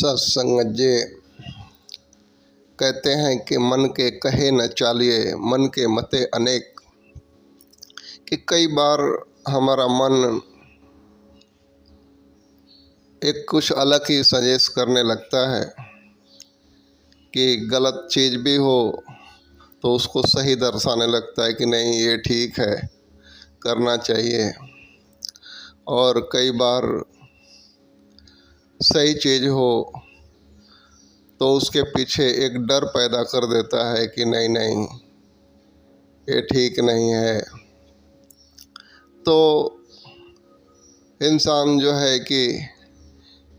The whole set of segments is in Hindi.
सत्संगज्ञ कहते हैं कि मन के कहे न चालिए, मन के मते अनेक। कि कई बार हमारा मन एक कुछ अलग ही सजेस्ट करने लगता है कि गलत चीज़ भी हो तो उसको सही दर्शाने लगता है कि नहीं ये ठीक है, करना चाहिए। और कई बार सही चीज़ हो तो उसके पीछे एक डर पैदा कर देता है कि नहीं नहीं ये ठीक नहीं है। तो इंसान जो है कि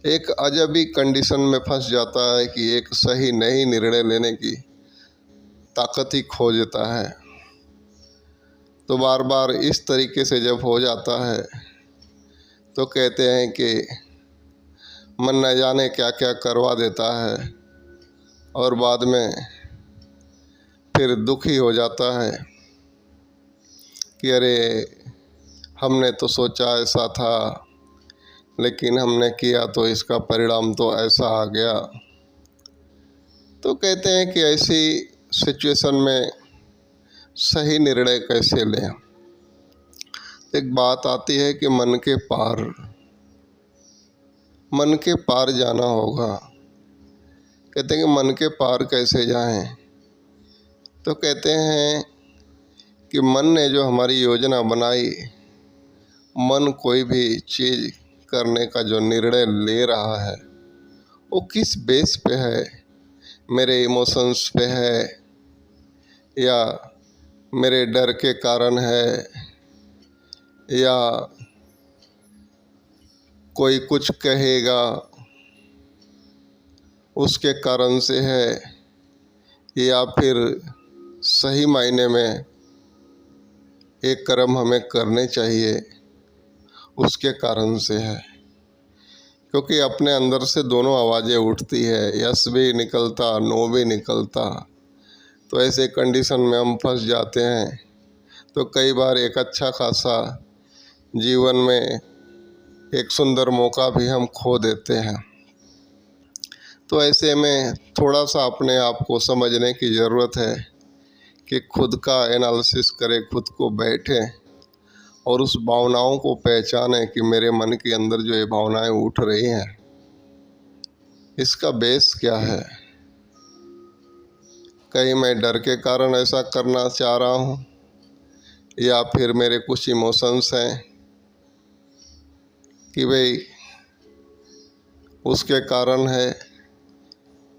एक अजब ही कंडीशन में फंस जाता है कि एक सही नई निर्णय लेने की ताकत ही खो देता है। तो बार बार इस तरीके से जब हो जाता है तो कहते हैं कि मन न जाने क्या क्या करवा देता है और बाद में फिर दुखी हो जाता है कि अरे हमने तो सोचा ऐसा था लेकिन हमने किया तो इसका परिणाम तो ऐसा आ गया। तो कहते हैं कि ऐसी सिचुएशन में सही निर्णय कैसे लें। एक बात आती है कि मन के पार जाना होगा। कहते हैं कि मन के पार कैसे जाएं। तो कहते हैं कि मन ने जो हमारी योजना बनाई, मन कोई भी चीज़ करने का जो निर्णय ले रहा है वो किस बेस पे है, मेरे इमोशंस पे है या मेरे डर के कारण है या कोई कुछ कहेगा उसके कारण से है या फिर सही मायने में एक कर्म हमें करने चाहिए उसके कारण से है। क्योंकि अपने अंदर से दोनों आवाज़ें उठती है, यस भी निकलता नो भी निकलता। तो ऐसे कंडीशन में हम फंस जाते हैं। तो कई बार एक अच्छा खासा जीवन में एक सुंदर मौका भी हम खो देते हैं। तो ऐसे में थोड़ा सा अपने आप को समझने की ज़रूरत है कि खुद का एनालिसिस करें, खुद को बैठें और उस भावनाओं को पहचानें कि मेरे मन के अंदर जो ये भावनाएं उठ रही हैं इसका बेस क्या है। कहीं मैं डर के कारण ऐसा करना चाह रहा हूँ या फिर मेरे कुछ इमोशंस हैं कि भाई उसके कारण है,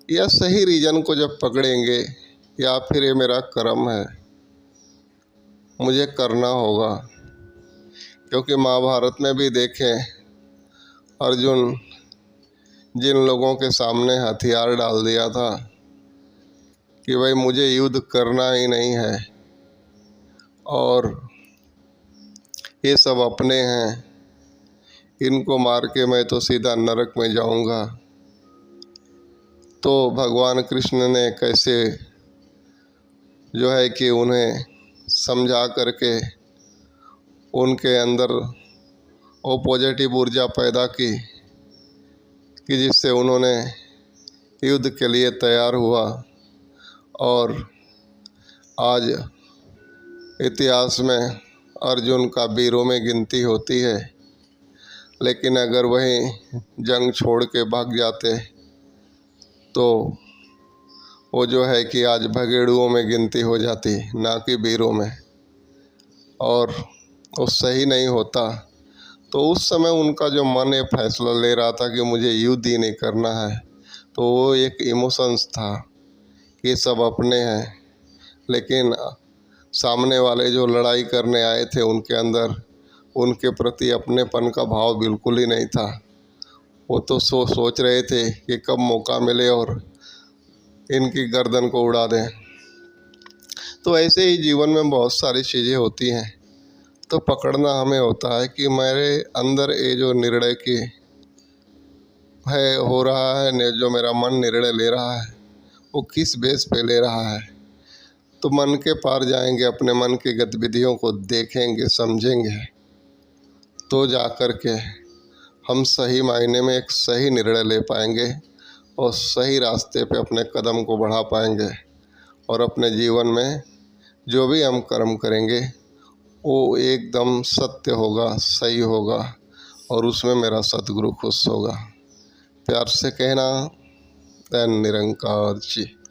या सही रीज़न को जब पकड़ेंगे या फिर ये मेरा कर्म है, मुझे करना होगा। क्योंकि महाभारत में भी देखें अर्जुन जिन लोगों के सामने हथियार डाल दिया था कि भाई मुझे युद्ध करना ही नहीं है और ये सब अपने हैं, इनको मार के मैं तो सीधा नरक में जाऊंगा। तो भगवान कृष्ण ने कैसे जो है कि उन्हें समझा करके उनके अंदर वो पॉजिटिव ऊर्जा पैदा की कि जिससे उन्होंने युद्ध के लिए तैयार हुआ। और आज इतिहास में अर्जुन का वीरों में गिनती होती है। लेकिन अगर वहीं जंग छोड़ के भाग जाते तो वो जो है कि आज भगेड़ुओं में गिनती हो जाती, ना कि वीरों में। और वो सही नहीं होता। तो उस समय उनका जो मन ये फैसला ले रहा था कि मुझे युद्ध ही नहीं करना है, तो वो एक इमोशंस था कि सब अपने हैं। लेकिन सामने वाले जो लड़ाई करने आए थे उनके अंदर उनके प्रति अपनेपन का भाव बिल्कुल ही नहीं था। वो तो सोच रहे थे कि कब मौका मिले और इनकी गर्दन को उड़ा दें। तो ऐसे ही जीवन में बहुत सारी चीज़ें होती हैं। तो पकड़ना हमें होता है कि मेरे अंदर ये जो निर्णय की है हो रहा है, जो मेरा मन निर्णय ले रहा है वो किस बेस पे ले रहा है। तो मन के पार जाएंगे, अपने मन की गतिविधियों को देखेंगे, समझेंगे, तो जा कर के हम सही मायने में एक सही निर्णय ले पाएंगे और सही रास्ते पे अपने कदम को बढ़ा पाएंगे और अपने जीवन में जो भी हम कर्म करेंगे वो एकदम सत्य होगा, सही होगा और उसमें मेरा सतगुरु खुश होगा। प्यार से कहना, निरंकार जी।